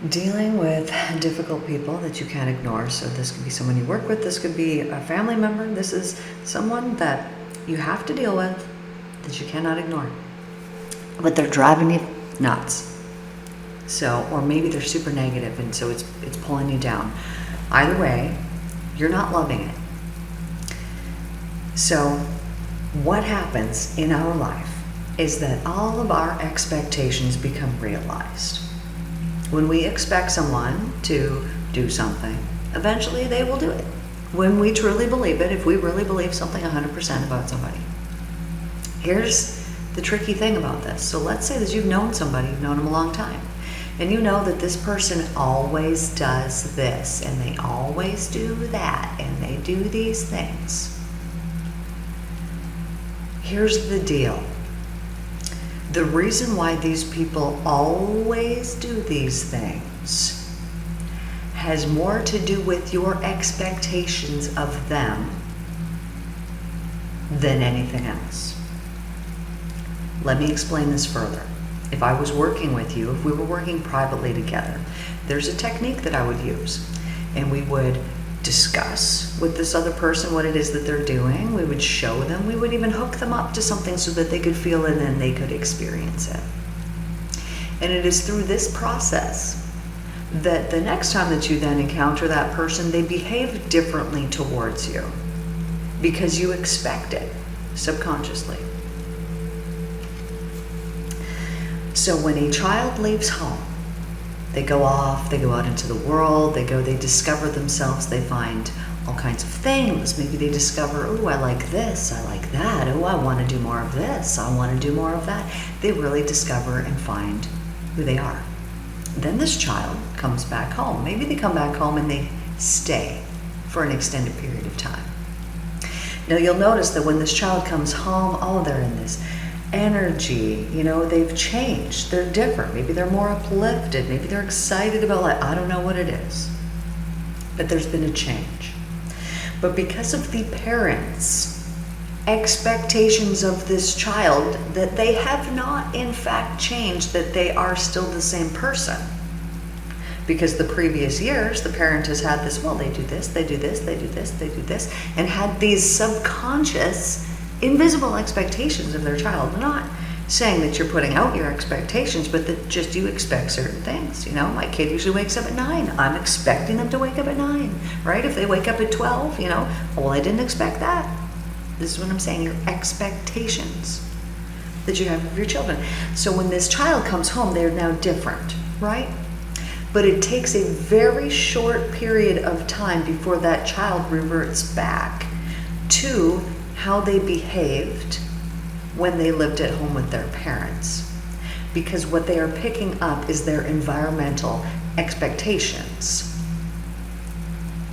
Dealing with difficult people that you can't ignore. So this could be someone you work with, this could be a family member, this is someone that you have to deal with that you cannot ignore. But they're driving you nuts. So, or maybe they're super negative and so it's pulling you down. Either way, you're not loving it. So what happens in our life is that all of our expectations become realized. When we expect someone to do something, eventually they will do it. When we truly believe it, if we really believe something 100% about somebody. Here's the tricky thing about this. So let's say that you've known somebody, you've known them a long time, and you know that this person always does this, and they always do that, and they do these things. Here's the deal. The reason why these people always do these things has more to do with your expectations of them than anything else. Let me explain this further. If I was working with you, if we were working privately together, there's a technique that I would use, and we would discuss with this other person what it is that they're doing. We would show them. We would even hook them up to something so that they could feel it and then they could experience it. And it is through this process that the next time that you then encounter that person, they behave differently towards you because you expect it subconsciously. So when a child leaves home, they go off, they go out into the world, they discover themselves, they find all kinds of things. Maybe they discover, oh, I like this, I like that, oh, I want to do more of this, I want to do more of that. They really discover and find who they are. Then this child comes back home. Maybe they come back home and they stay for an extended period of time. Now you'll notice that when this child comes home, oh, they're in this energy, they've changed, they're different, maybe they're more uplifted, maybe they're excited about life, I don't know what it is, but there's been a change. But because of the parents' expectations of this child, that they have not in fact changed, that they are still the same person. Because the previous years, the parent has had this, well, they do this, they do this, they do this, they do this, and had these subconscious invisible expectations of their child. I'm not saying that you're putting out your expectations, but that just you expect certain things. My kid usually wakes up at 9. I'm expecting them to wake up at 9, right? If they wake up at 12, well, I didn't expect that. This is what I'm saying, your expectations that you have of your children. So when this child comes home, they're now different, right? But it takes a very short period of time before that child reverts back to how they behaved when they lived at home with their parents. Because what they are picking up is their environmental expectations.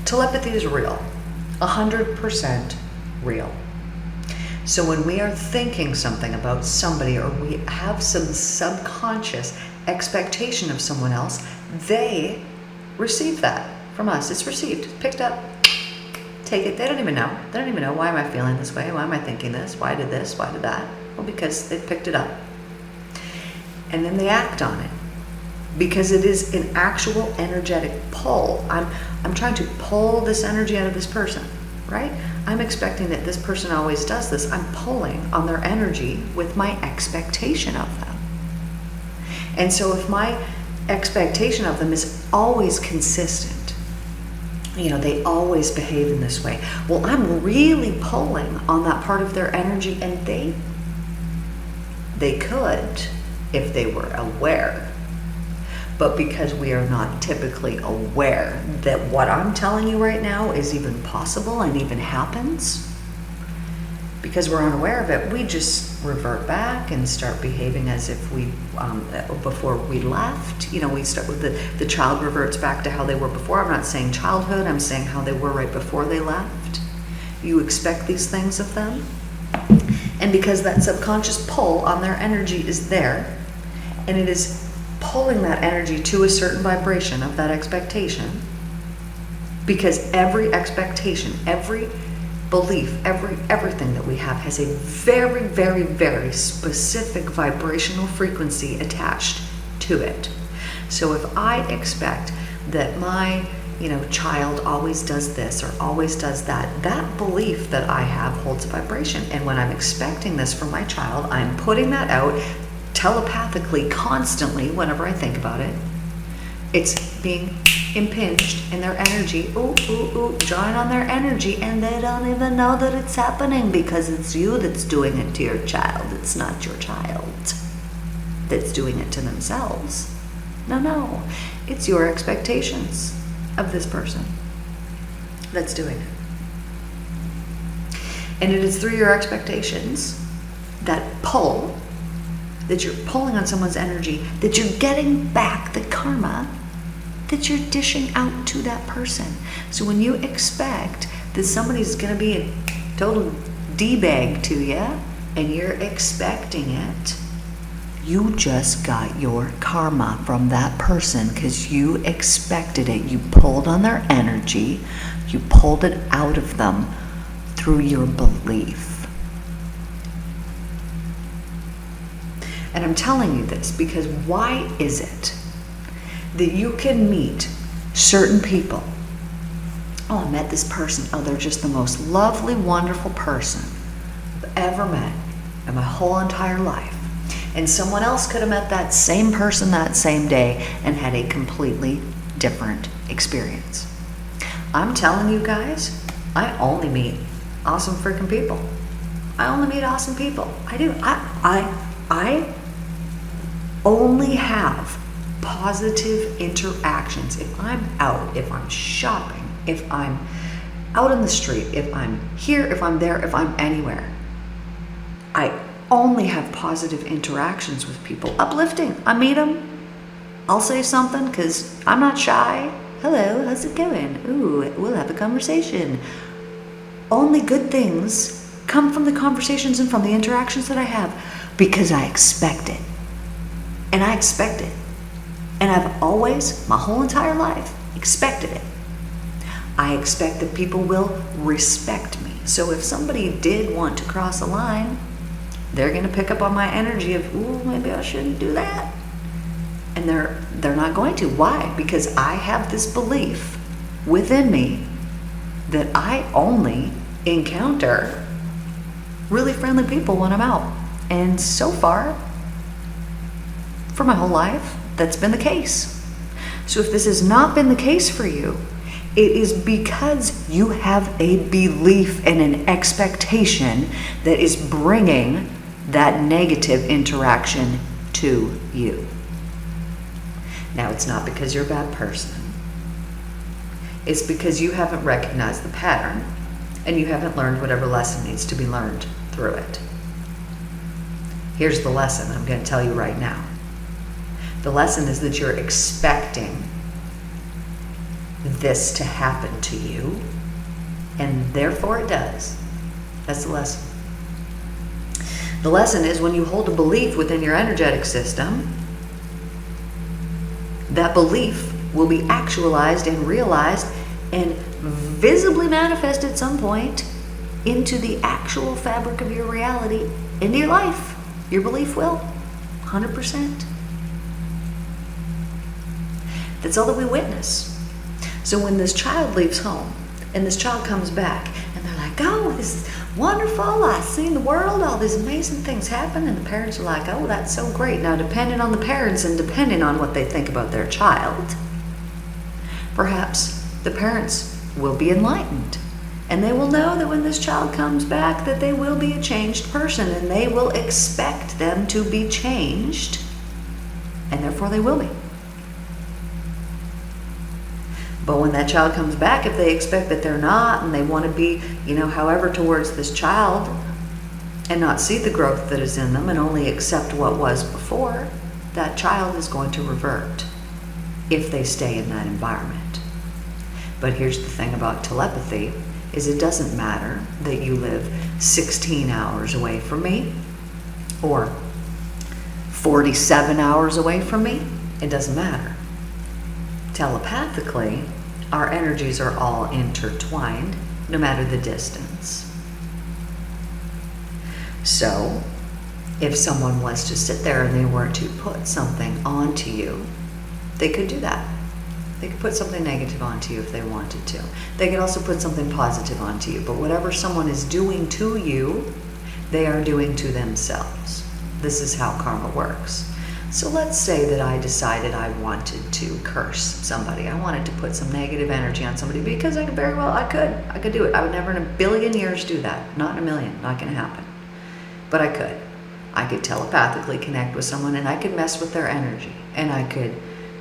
Telepathy is real, 100% real. So when we are thinking something about somebody, or we have some subconscious expectation of someone else, they receive that from us. It's received, picked up. Take it. They don't even know. Why am I feeling this way? Why am I thinking this? Why did this? Why did that? Well, because they picked it up. And then they act on it. Because it is an actual energetic pull. I'm trying to pull this energy out of this person, right? I'm expecting that this person always does this. I'm pulling on their energy with my expectation of them. And so if my expectation of them is always consistent, they always behave in this way, well, I'm really pulling on that part of their energy, and they could if they were aware. But because we are not typically aware that what I'm telling you right now is even possible and even happens, because we're unaware of it, we just revert back and start behaving as if we, before we left, we start with the child reverts back to how they were before. I'm not saying childhood, I'm saying how they were right before they left. You expect these things of them. And because that subconscious pull on their energy is there, and it is pulling that energy to a certain vibration of that expectation, because every expectation, every belief, everything that we have has a very, very, very specific vibrational frequency attached to it. So if I expect that my child always does this or always does that, that belief that I have holds a vibration. And when I'm expecting this from my child, I'm putting that out telepathically, constantly, whenever I think about it. It's being impinged in their energy, drawing on their energy, and they don't even know that it's happening because it's you that's doing it to your child. It's not your child that's doing it to themselves. No, it's your expectations of this person that's doing it. And it is through your expectations, that pull, that you're pulling on someone's energy, that you're getting back the karma that you're dishing out to that person. So when you expect that somebody's going to be a total D-bag to you, and you're expecting it, you just got your karma from that person because you expected it. You pulled on their energy. You pulled it out of them through your belief. And I'm telling you this because why is it that you can meet certain people? Oh, I met this person. Oh, they're just the most lovely, wonderful person I've ever met in my whole entire life. And someone else could have met that same person that same day and had a completely different experience. I'm telling you guys, I only meet awesome freaking people. I only meet awesome people. I do. I only have positive interactions. If I'm out, if I'm shopping, if I'm out on the street, if I'm here, if I'm there, if I'm anywhere, I only have positive interactions with people. Uplifting. I meet them. I'll say something because I'm not shy. Hello, how's it going? Ooh, we'll have a conversation. Only good things come from the conversations and from the interactions that I have because I expect it. And I expect it. And I've always, my whole entire life, expected it. I expect that people will respect me. So if somebody did want to cross a line, they're going to pick up on my energy of, ooh, maybe I shouldn't do that. And they're not going to. Why? Because I have this belief within me that I only encounter really friendly people when I'm out. And so far, for my whole life, that's been the case. So if this has not been the case for you, it is because you have a belief and an expectation that is bringing that negative interaction to you. Now, it's not because you're a bad person. It's because you haven't recognized the pattern and you haven't learned whatever lesson needs to be learned through it. Here's the lesson I'm going to tell you right now. The lesson is that you're expecting this to happen to you, and therefore it does. That's the lesson. The lesson is when you hold a belief within your energetic system, that belief will be actualized and realized and visibly manifest at some point into the actual fabric of your reality, into your life. Your belief will, 100%. That's all that we witness. So when this child leaves home and this child comes back and they're like, oh, this is wonderful, I've seen the world, all these amazing things happen, and the parents are like, oh, that's so great. Now, depending on the parents and depending on what they think about their child, perhaps the parents will be enlightened and they will know that when this child comes back that they will be a changed person and they will expect them to be changed, and therefore they will be. But when that child comes back, if they expect that they're not and they want to be, however towards this child and not see the growth that is in them and only accept what was before, that child is going to revert if they stay in that environment. But here's the thing about telepathy, is it doesn't matter that you live 16 hours away from me or 47 hours away from me. It doesn't matter. Telepathically, our energies are all intertwined, no matter the distance. So, if someone was to sit there and they were to put something onto you, They could do that. They could put something negative onto you if they wanted to. They could also put something positive onto you. But whatever someone is doing to you, they are doing to themselves. This is how karma works. So let's say that I decided I wanted to curse somebody. I wanted to put some negative energy on somebody because I could do it. I would never in a billion years do that. Not in a million, not gonna happen. But I could. I could telepathically connect with someone and I could mess with their energy and I could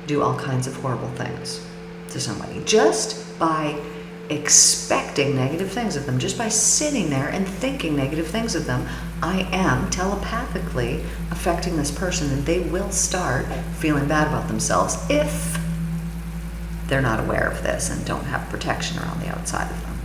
do all kinds of horrible things to somebody just by expecting negative things of them, just by sitting there and thinking negative things of them. I am telepathically affecting this person and they will start feeling bad about themselves if they're not aware of this and don't have protection around the outside of them.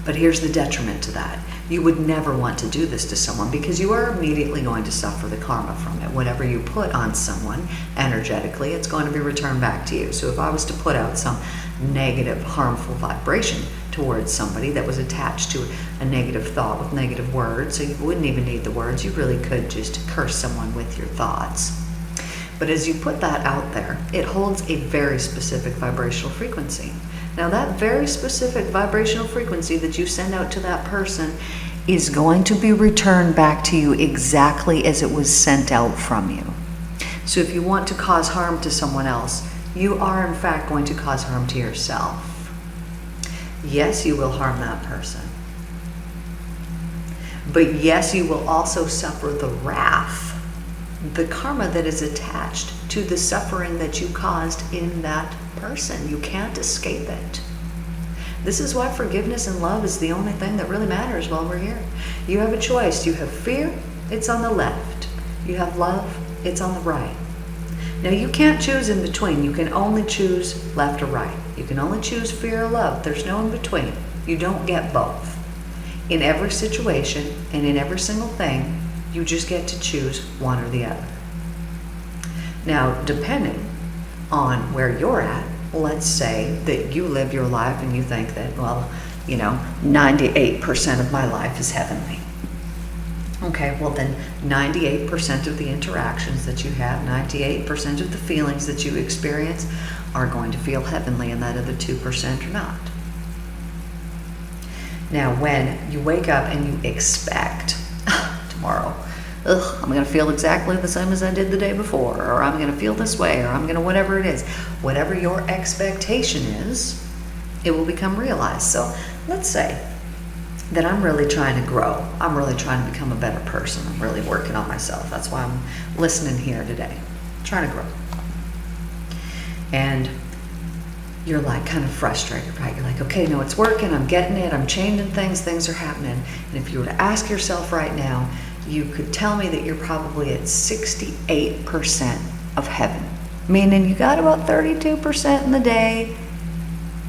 But here's the detriment to that. You would never want to do this to someone because you are immediately going to suffer the karma from it. Whatever you put on someone energetically, it's going to be returned back to you. So if I was to put out some negative, harmful vibration towards somebody that was attached to a negative thought with negative words, so you wouldn't even need the words, you really could just curse someone with your thoughts. But as you put that out there, it holds a very specific vibrational frequency. Now that very specific vibrational frequency that you send out to that person is going to be returned back to you exactly as it was sent out from you. So if you want to cause harm to someone else, you are in fact going to cause harm to yourself. Yes, you will harm that person. But yes, you will also suffer the wrath, the karma that is attached to the suffering that you caused in that person. You can't escape it. This is why forgiveness and love is the only thing that really matters while we're here. You have a choice. You have fear, it's on the left. You have love, it's on the right. Now you can't choose in between. You can only choose left or right. You can only choose fear or love. There's no in between. You don't get both. In every situation and in every single thing, you just get to choose one or the other. Now, depending on where you're at, let's say that you live your life and you think that, well, 98% of my life is heavenly. Okay, well then 98% of the interactions that you have, 98% of the feelings that you experience are going to feel heavenly, and that other 2% are not. Now, when you wake up and you expect tomorrow, I'm going to feel exactly the same as I did the day before, or I'm going to feel this way, or I'm going to whatever it is. Whatever your expectation is, it will become realized. So let's say that I'm really trying to grow. I'm really trying to become a better person. I'm really working on myself. That's why I'm listening here today. I'm trying to grow. And you're like kind of frustrated, right? You're like, okay, no, it's working. I'm getting it. I'm changing things. Things are happening. And if you were to ask yourself right now, you could tell me that you're probably at 68% of heaven, meaning you got about 32% in the day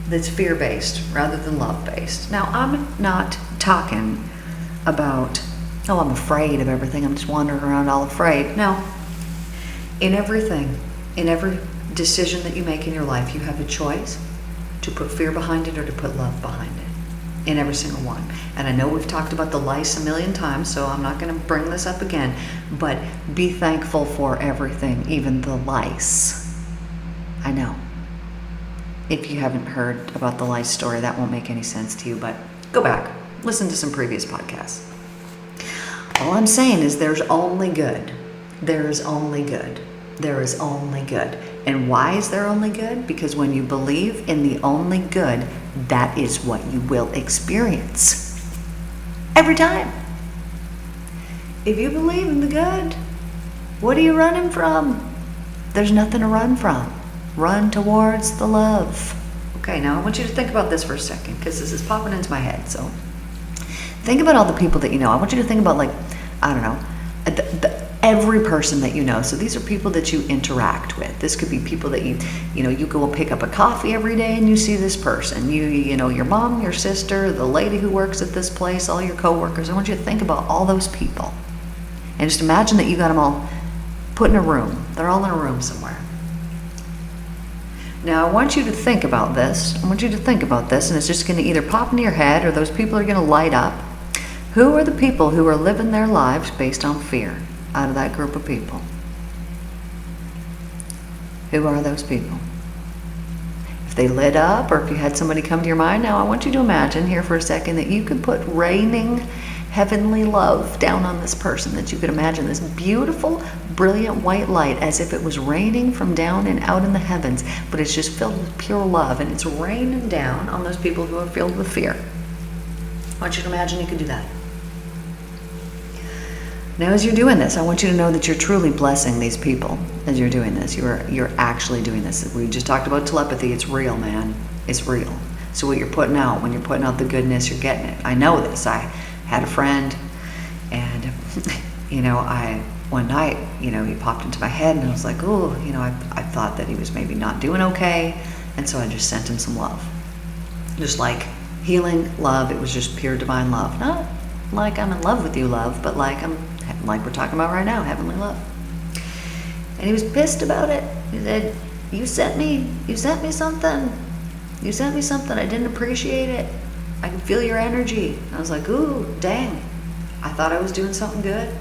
that's fear-based rather than love-based. Now, I'm not talking about, I'm afraid of everything. I'm just wandering around all afraid. No. In everything, in every decision that you make in your life, you have a choice to put fear behind it or to put love behind it. In every single one. And I know we've talked about the lice a million times, so I'm not going to bring this up again, but be thankful for everything, even the lice. I know. If you haven't heard about the lice story, that won't make any sense to you, but go back, listen to some previous podcasts. All I'm saying is there's only good. There is only good. There is only good. And why is there only good? Because when you believe in the only good, that is what you will experience. Every time. If you believe in the good, what are you running from? There's nothing to run from. Run towards the love. Okay, now I want you to think about this for a second, because this is popping into my head. So think about all the people that you know. I want you to think about, every person that you know. So these are people that you interact with. This could be people that you go pick up a coffee every day and you see this person. Your mom, your sister, the lady who works at this place, all your coworkers. I want you to think about all those people. And just imagine that you got them all put in a room. They're all in a room somewhere. Now I want you to think about this. And it's just going to either pop into your head or those people are going to light up. Who are the people who are living their lives based on fear? Out of that group of people. Who are those people? If they lit up, or if you had somebody come to your mind, now I want you to imagine here for a second that you could put raining heavenly love down on this person, that you could imagine this beautiful, brilliant white light as if it was raining from down and out in the heavens, but it's just filled with pure love, and it's raining down on those people who are filled with fear. I want you to imagine you could do that. Now, as you're doing this, I want you to know that you're truly blessing these people as you're doing this. You're actually doing this. We just talked about telepathy. It's real, man. It's real. So what you're putting out, when you're putting out the goodness, you're getting it. I know this. I had a friend, and one night, he popped into my head, and I was like, oh, I thought that he was maybe not doing okay, and so I just sent him some love. Just like healing love. It was just pure divine love. Not like I'm in love with you, love, but like we're talking about right now, heavenly love. And he was pissed about it. He said, you sent me something. You sent me something. I didn't appreciate it. I could feel your energy. I was like, ooh, dang. I thought I was doing something good.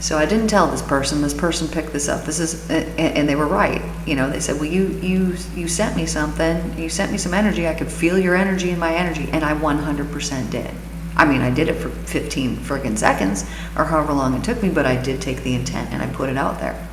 So I didn't tell this person. This person picked this up. And they were right. They said, well, you sent me something. You sent me some energy. I could feel your energy in my energy. And I 100% did. I mean, I did it for 15 friggin' seconds or however long it took me, but I did take the intent and I put it out there.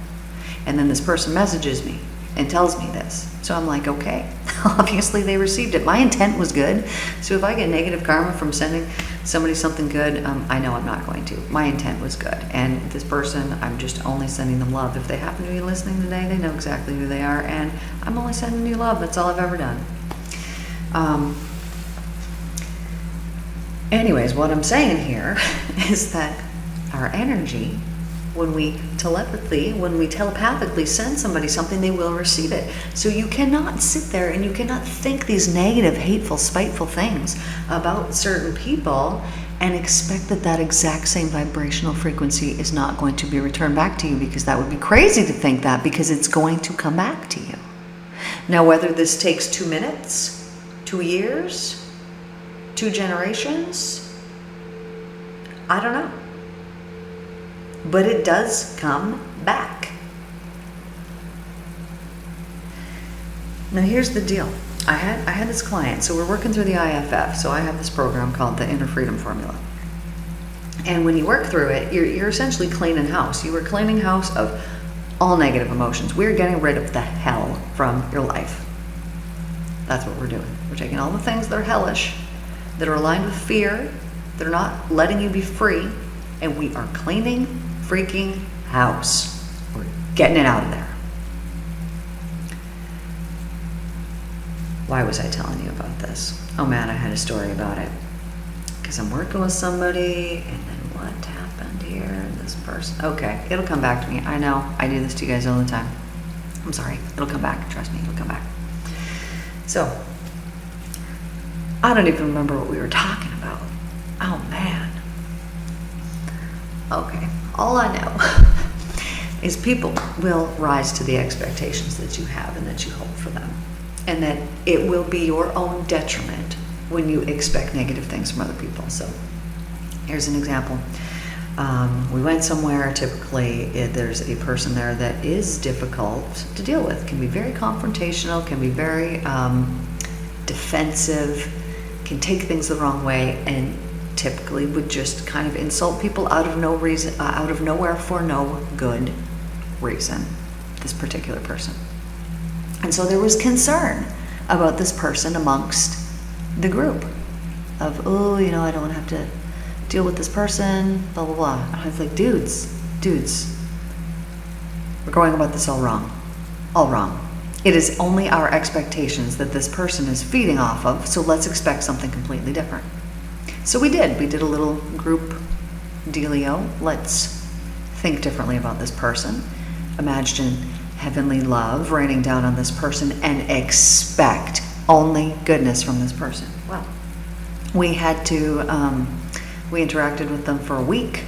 And then this person messages me and tells me this. So I'm like, okay, obviously they received it. My intent was good. So if I get negative karma from sending somebody something good, I know I'm not going to. My intent was good. And this person, I'm just only sending them love. If they happen to be listening today, they know exactly who they are. And I'm only sending you love. That's all I've ever done. Anyways, what I'm saying here is that our energy, when we telepathically send somebody something, they will receive it. So you cannot sit there and you cannot think these negative, hateful, spiteful things about certain people and expect that exact same vibrational frequency is not going to be returned back to you, because that would be crazy to think that, because it's going to come back to you. Now, whether this takes 2 minutes, 2 years, 2 generations, I don't know. But it does come back. Now here's the deal. I had this client, so we're working through the IFF. So I have this program called the Inner Freedom Formula. And when you work through it, you're essentially cleaning house. You are cleaning house of all negative emotions. We're getting rid of the hell from your life. That's what we're doing. We're taking all the things that are hellish, that are aligned with fear, that are not letting you be free, and we are cleaning freaking house. We're getting it out of there. Why was I telling you about this? Oh man, I had a story about it. Because I'm working with somebody, and then what happened here? And this person. Okay, it'll come back to me. I know, I do this to you guys all the time. I'm sorry, it'll come back. Trust me, it'll come back. So, I don't even remember what we were talking about. Oh man. Okay, all I know is people will rise to the expectations that you have and that you hold for them. And that it will be your own detriment when you expect negative things from other people. So here's an example. We went somewhere. Typically there's a person there that is difficult to deal with, can be very confrontational, can be very defensive, can take things the wrong way, and typically would just kind of insult people out of no reason, out of nowhere, for no good reason, this particular person. And so there was concern about this person amongst the group of, oh, I don't want to have to deal with this person, blah, blah, blah. And I was like, dudes, we're going about this all wrong. It is only our expectations that this person is feeding off of, so let's expect something completely different. So we did a little group dealio. Let's think differently about this person. Imagine heavenly love raining down on this person and expect only goodness from this person. Well, we had to, we interacted with them for a week,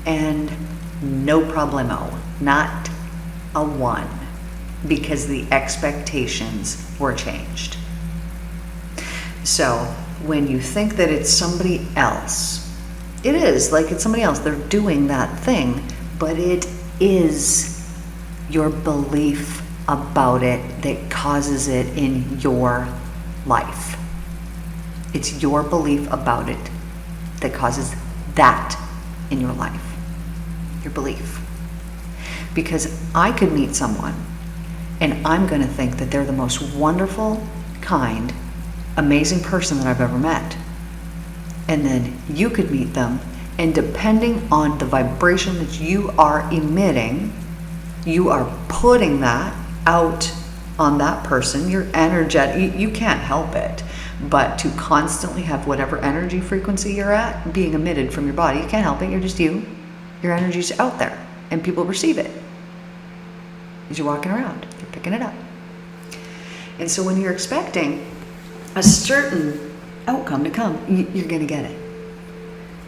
and no problemo, not a one, because the expectations were changed. So when you think that it's somebody else, it is like it's somebody else. They're doing that thing, but it is your belief about it that causes it in your life. It's your belief about it that causes that in your life. Your belief. Because I could meet someone and I'm going to think that they're the most wonderful, kind, amazing person that I've ever met. And then you could meet them, and depending on the vibration that you are emitting, you are putting that out on that person. Your energetic, you can't help it, but to constantly have whatever energy frequency you're at being emitted from your body, you can't help it. You're just you. Your energy's out there, and people receive it. As you're walking around, you're picking it up. And so when you're expecting a certain outcome to come, you're going to get it.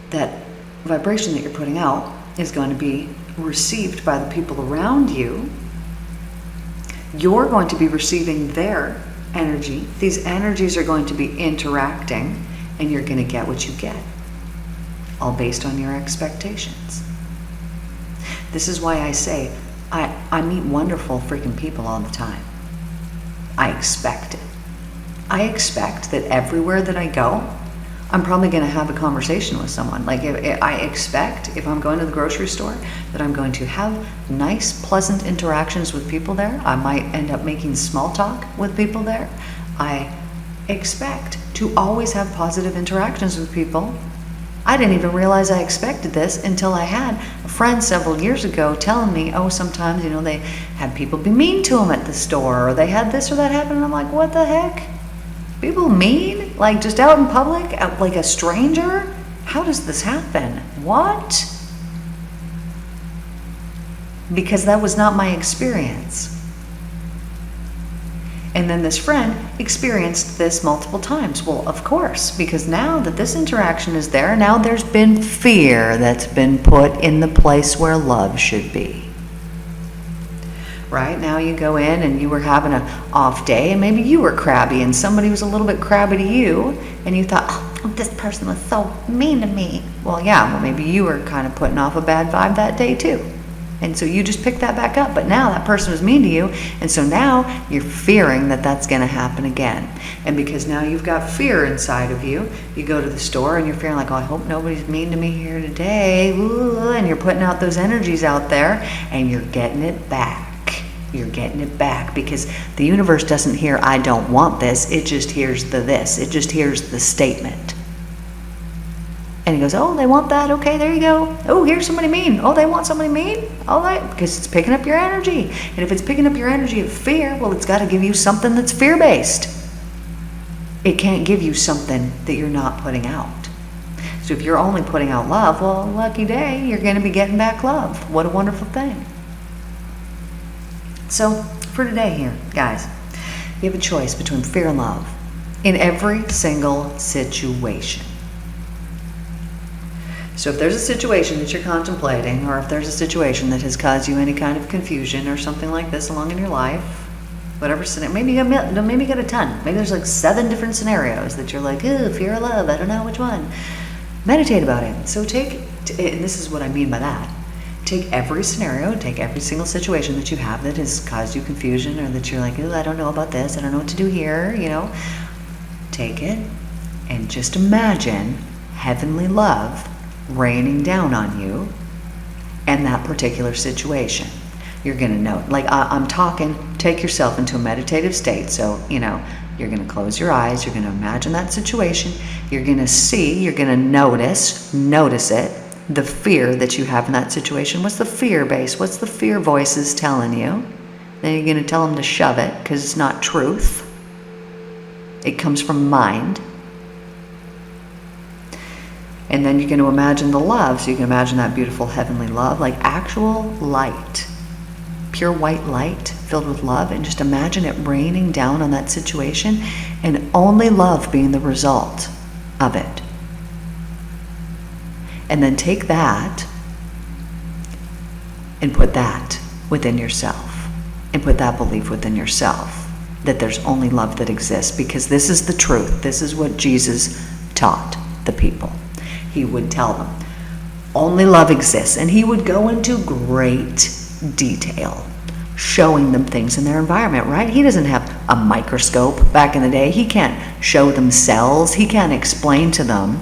That vibration that you're putting out is going to be received by the people around you. You're going to be receiving their energy. These energies are going to be interacting, and you're going to get what you get, all based on your expectations. This is why I say I meet wonderful freaking people all the time. I expect it. I expect that everywhere that I go, I'm probably going to have a conversation with someone. Like I expect if I'm going to the grocery store that I'm going to have nice, pleasant interactions with people there. I might end up making small talk with people there. I expect to always have positive interactions with people. I didn't even realize I expected this until I had a friend several years ago telling me, oh, sometimes, they had people be mean to them at the store, or they had this or that happen. And I'm like, what the heck? People mean? Like just out in public? Like a stranger? How does this happen? What? Because that was not my experience. And then this friend experienced this multiple times. Well, of course, because now that this interaction is there, now there's been fear that's been put in the place where love should be. Right? Now you go in and you were having an off day, and maybe you were crabby and somebody was a little bit crabby to you, and you thought, oh, this person was so mean to me. Well, yeah, well, maybe you were kind of putting off a bad vibe that day too. And so you just pick that back up. But now that person was mean to you, and so now you're fearing that that's going to happen again. And because now you've got fear inside of you, you go to the store and you're feeling like, oh, I hope nobody's mean to me here today. Ooh, and you're putting out those energies out there, and you're getting it back. You're getting it back because the universe doesn't hear, I don't want this. It just hears the this. It just hears the statement. And he goes, oh, they want that? Okay, there you go. Oh, here's somebody mean. Oh, they want somebody mean? All right, because it's picking up your energy. And if it's picking up your energy of fear, well, it's got to give you something that's fear-based. It can't give you something that you're not putting out. So if you're only putting out love, well, lucky day, you're going to be getting back love. What a wonderful thing. So for today here, guys, you have a choice between fear and love in every single situation. So if there's a situation that you're contemplating, or if there's a situation that has caused you any kind of confusion or something like this along in your life, whatever scenario, maybe you got a ton. Maybe there's like 7 different scenarios that you're like, ooh, fear or love, I don't know which one. Meditate about it. So and this is what I mean by that. Take every scenario, take every single situation that you have that has caused you confusion, or that you're like, ooh, I don't know about this, I don't know what to do here, Take it and just imagine heavenly love raining down on you and that particular situation. You're going to know, like I'm talking, take yourself into a meditative state. So, you're going to close your eyes, you're going to imagine that situation, you're going to see, you're going to notice it, the fear that you have in that situation. What's the fear base? What's the fear voices telling you? Then you're going to tell them to shove it because it's not truth. It comes from mind. And then you're going to imagine the love. So you can imagine that beautiful heavenly love, like actual light, pure white light filled with love. And just imagine it raining down on that situation and only love being the result of it. And then take that and put that within yourself. And put that belief within yourself that there's only love that exists, because this is the truth. This is what Jesus taught the people. He would tell them, only love exists. And he would go into great detail. showing them things in their environment, right? He doesn't have a microscope back in the day. He can't show them cells. He can't explain to them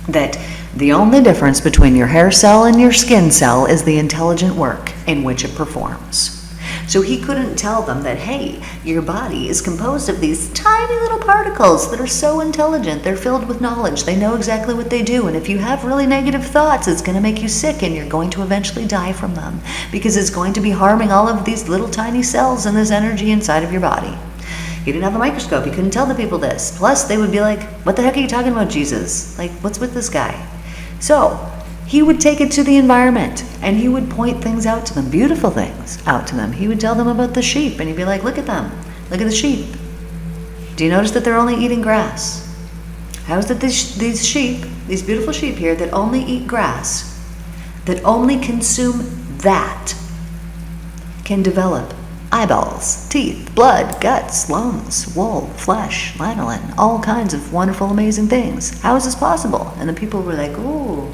that the only difference between your hair cell and your skin cell is the intelligent work in which it performs. So he couldn't tell them that, hey, your body is composed of these tiny little particles that are so intelligent. They're filled with knowledge. They know exactly what they do. And if you have really negative thoughts, it's going to make you sick and you're going to eventually die from them because it's going to be harming all of these little tiny cells and this energy inside of your body. He didn't have a microscope. He couldn't tell the people this. Plus, they would be like, what the heck are you talking about, Jesus? Like, what's with this guy? So he would take it to the environment and he would point things out to them, beautiful things out to them. He would tell them about the sheep and he'd be like, look at them, look at the sheep. Do you notice that they're only eating grass? How is it these sheep, these beautiful sheep here that only eat grass, that only consume that, can develop eyeballs, teeth, blood, guts, lungs, wool, flesh, lanolin, all kinds of wonderful, amazing things? How is this possible? And the people were like, oh,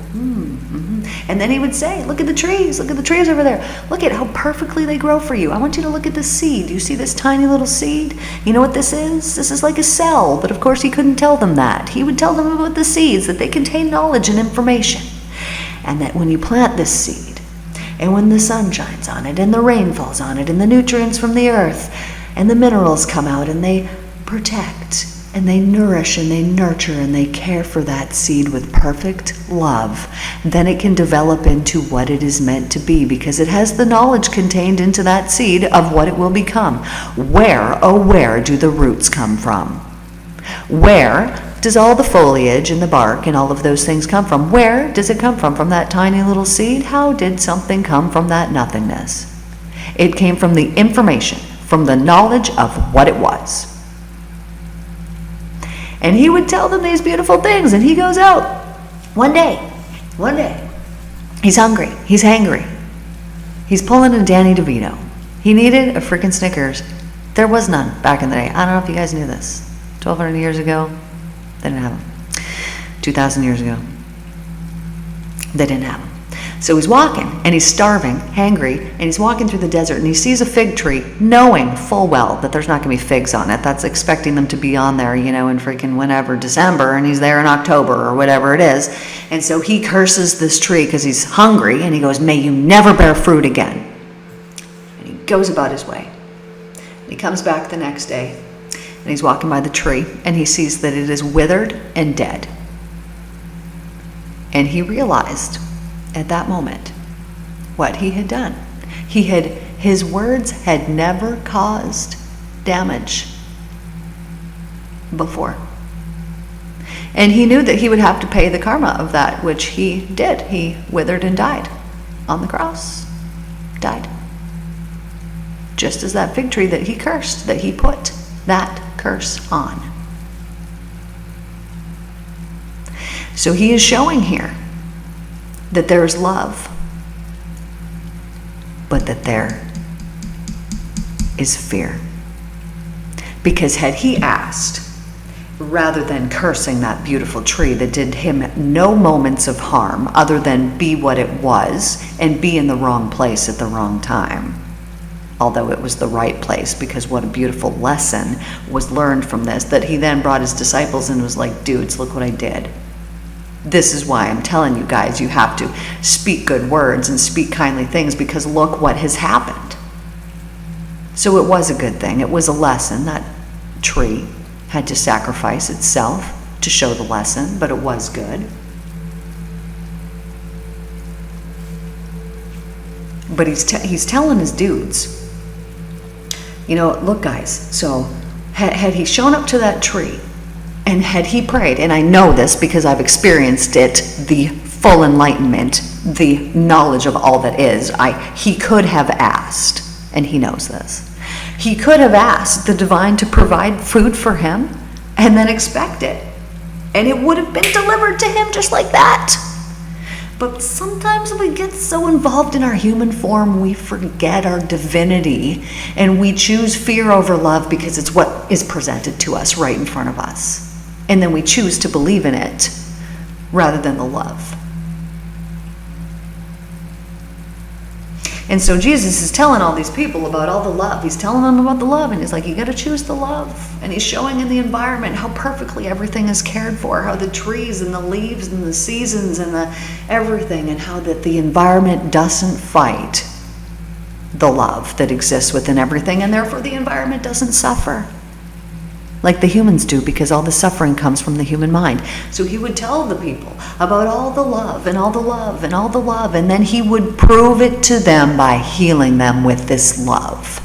And then he would say, look at the trees over there. Look at how perfectly they grow for you. I want you to look at this seed. Do you see this tiny little seed? You know what this is? This is like a cell, but of course he couldn't tell them that. He would tell them about the seeds, that they contain knowledge and information. And that when you plant this seed, and when the sun shines on it, and the rain falls on it, and the nutrients from the earth, and the minerals come out, and they protect, and they nourish, and they nurture, and they care for that seed with perfect love, then it can develop into what it is meant to be, because it has the knowledge contained into that seed of what it will become. Where, oh where do the roots come from? Where does all the foliage and the bark and all of those things come from? Where does it come from? From that tiny little seed? How did something come from that nothingness? It came from the information, from the knowledge of what it was. And he would tell them these beautiful things, and he goes out one day, he's hungry, he's hangry, he's pulling a Danny DeVito. He needed a freaking Snickers. There was none back in the day. I don't know if you guys knew this. 1,200 years ago, they didn't have them. 2,000 years ago, they didn't have them. So he's walking, and he's starving, hangry, and he's walking through the desert, and he sees a fig tree, knowing full well that there's not going to be figs on it. That's expecting them to be on there, in freaking whenever, December, and he's there in October or whatever it is. And so he curses this tree because he's hungry, and he goes, may you never bear fruit again. And he goes about his way. And he comes back the next day, and he's walking by the tree, and he sees that it is withered and dead. And he realized at that moment what he had done. His words had never caused damage before. And he knew that he would have to pay the karma of that, which he did. He withered and died on the cross. Died. Just as that fig tree that he cursed, that he put that curse on. So he is showing here that there is love, but that there is fear. Because had he asked, rather than cursing that beautiful tree that did him no moments of harm other than be what it was and be in the wrong place at the wrong time, although it was the right place, because what a beautiful lesson was learned from this, that he then brought his disciples and was like, dudes, look what I did. This is why I'm telling you guys, you have to speak good words and speak kindly things, because look what has happened. So it was a good thing. It was a lesson. That tree had to sacrifice itself to show the lesson, but it was good. But he's telling his dudes, look guys, so had he shown up to that tree and had he prayed, and I know this because I've experienced it, the full enlightenment, the knowledge of all that is, he could have asked, and he knows this, he could have asked the divine to provide food for him and then expect it. And it would have been delivered to him just like that. But sometimes we get so involved in our human form, we forget our divinity, and we choose fear over love because it's what is presented to us right in front of us. And then we choose to believe in it rather than the love. And so Jesus is telling all these people about all the love. He's telling them about the love, and he's like, you got to choose the love. And he's showing in the environment how perfectly everything is cared for, how the trees and the leaves and the seasons and the everything, and how that the environment doesn't fight the love that exists within everything, and therefore the environment doesn't suffer like the humans do, because all the suffering comes from the human mind. So he would tell the people about all the love and all the love and all the love, and then he would prove it to them by healing them with this love.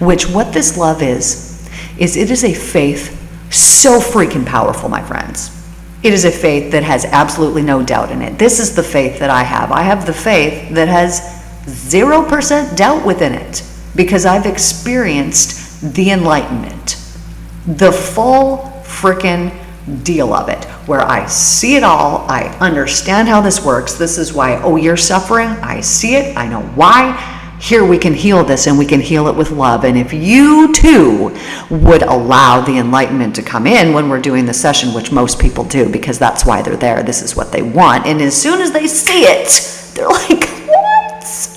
Which, what this love is it is a faith so freaking powerful, my friends. It is a faith that has absolutely no doubt in it. This is the faith that I have. I have the faith that has 0% doubt within it, because I've experienced the enlightenment. The full frickin' deal of it, where I see it all, I understand how this works, this is why, oh, you're suffering, I see it, I know why, here we can heal this, and we can heal it with love. And if you too would allow the enlightenment to come in when we're doing the session, which most people do, because that's why they're there, this is what they want, and as soon as they see it, they're like, what?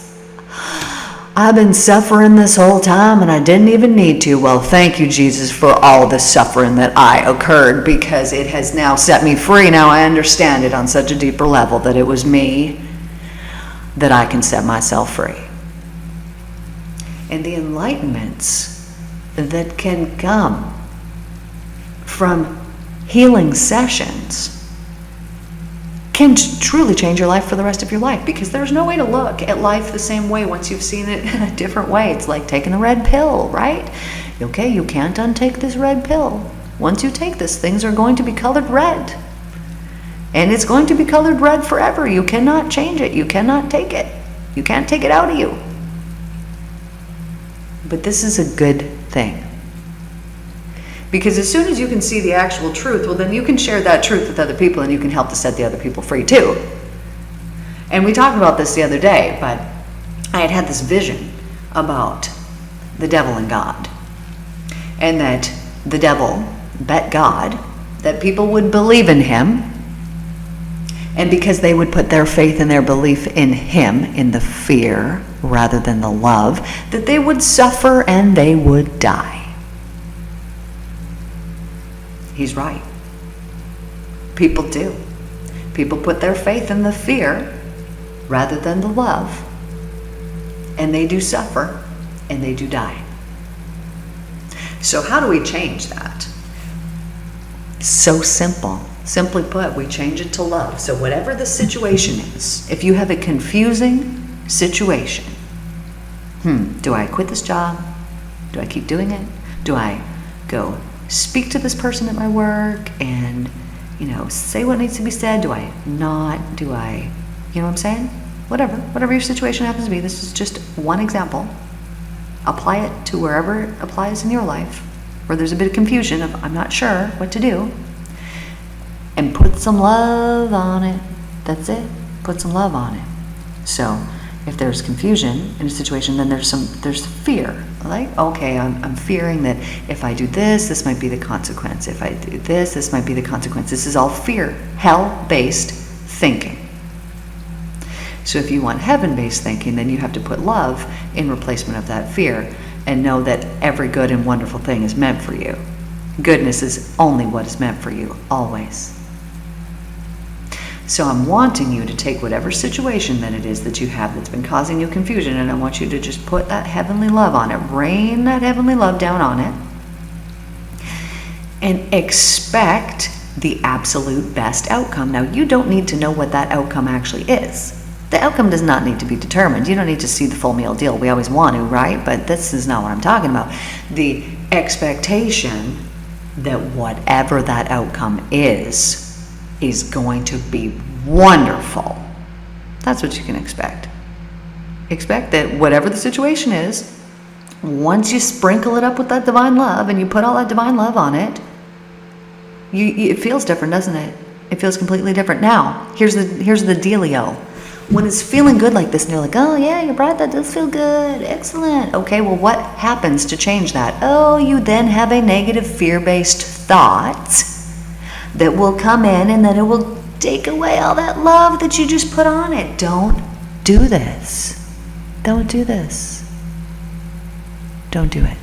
I've been suffering this whole time and I didn't even need to. Well, thank you, Jesus, for all the suffering that I occurred, because it has now set me free. Now I understand it on such a deeper level, that it was me, that I can set myself free. And the enlightenments that can come from healing sessions can truly change your life for the rest of your life, because there's no way to look at life the same way once you've seen it in a different way. It's like taking a red pill, right? Okay, you can't untake this red pill. Once you take this, things are going to be colored red. And it's going to be colored red forever. You cannot change it. You cannot take it. You can't take it out of you. But this is a good thing. Because as soon as you can see the actual truth, well, then you can share that truth with other people, and you can help to set the other people free too. And we talked about this the other day, but I had this vision about the devil and God. And that the devil bet God that people would believe in him, and because they would put their faith and their belief in him, in the fear rather than the love, that they would suffer and they would die. He's right. People do. People put their faith in the fear rather than the love, and they do suffer and they do die. So how do we change that? So simple. Simply put, we change it to love. So whatever the situation is, if you have a confusing situation, do I quit this job? Do I keep doing it? Do I go speak to this person at my work and, say what needs to be said? Do I not? Do I, you know what I'm saying? Whatever your situation happens to be. This is just one example. Apply it to wherever it applies in your life, where there's a bit of confusion of, I'm not sure what to do. And put some love on it. That's it. Put some love on it. So if there's confusion in a situation, then there's fear. Like, okay, I'm fearing that if I do this, this might be the consequence. If I do this, this might be the consequence. This is all fear, hell-based thinking. So if you want heaven-based thinking, then you have to put love in replacement of that fear, and know that every good and wonderful thing is meant for you. Goodness is only what is meant for you, always. So I'm wanting you to take whatever situation that it is that you have that's been causing you confusion, and I want you to just put that heavenly love on it. Rain that heavenly love down on it. And expect the absolute best outcome. Now, you don't need to know what that outcome actually is. The outcome does not need to be determined. You don't need to see the full meal deal. We always want to, right? But this is not what I'm talking about. The expectation that whatever that outcome is going to be wonderful. That's what you can expect. Expect that whatever the situation is, once you sprinkle it up with that divine love and you put all that divine love on it, it feels different, doesn't it? It feels completely different. Now, here's the dealio. When it's feeling good like this and you're like, oh yeah, you're right, that does feel good, excellent. Okay, well, what happens to change that? Oh, you then have a negative fear-based thought that will come in, and then it will take away all that love that you just put on it. Don't do this. Don't do this. Don't do it.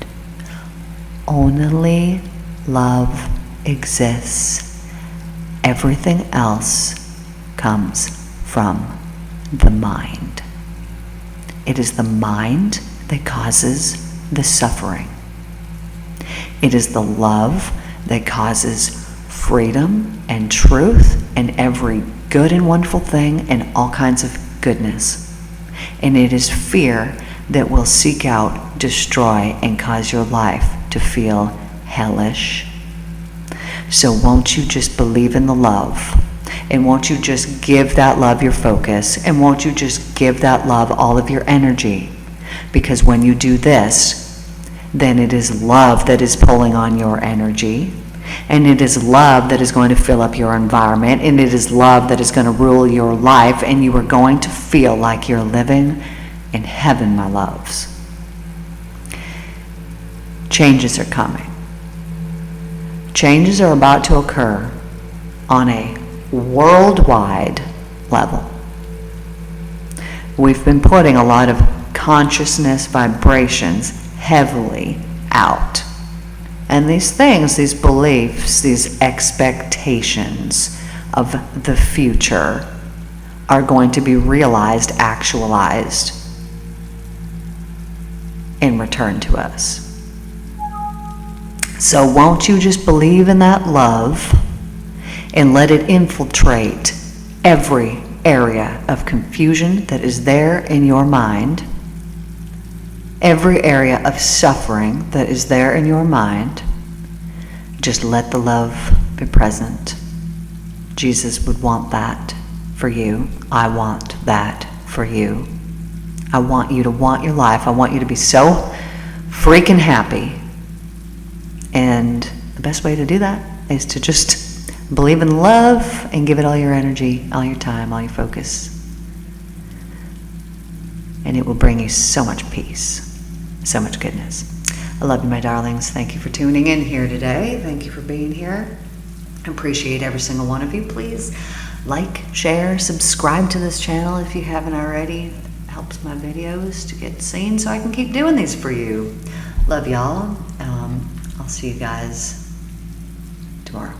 Only love exists. Everything else comes from the mind. It is the mind that causes the suffering. It is the love that causes freedom and truth and every good and wonderful thing and all kinds of goodness. And it is fear that will seek out, destroy, and cause your life to feel hellish. So won't you just believe in the love? And won't you just give that love your focus? And won't you just give that love all of your energy? Because when you do this, then it is love that is pulling on your energy. And it is love that is going to fill up your environment. And it is love that is going to rule your life. And you are going to feel like you're living in heaven, my loves. Changes are coming. Changes are about to occur on a worldwide level. We've been putting a lot of consciousness vibrations heavily out. And these things, these beliefs, these expectations of the future are going to be realized, actualized in return to us. So won't you just believe in that love and let it infiltrate every area of confusion that is there in your mind, every area of suffering that is there in your mind. Just let the love be present. Jesus would want that for you. I want that for you. I want you to want your life. I want you to be so freaking happy. And the best way to do that is to just believe in love and give it all your energy, all your time, all your focus. And it will bring you so much peace, so much goodness. I love you, my darlings. Thank you for tuning in here today. Thank you for being here. I appreciate every single one of you. Please like, share, subscribe to this channel if you haven't already. It helps my videos to get seen so I can keep doing these for you. Love y'all. I'll see you guys tomorrow.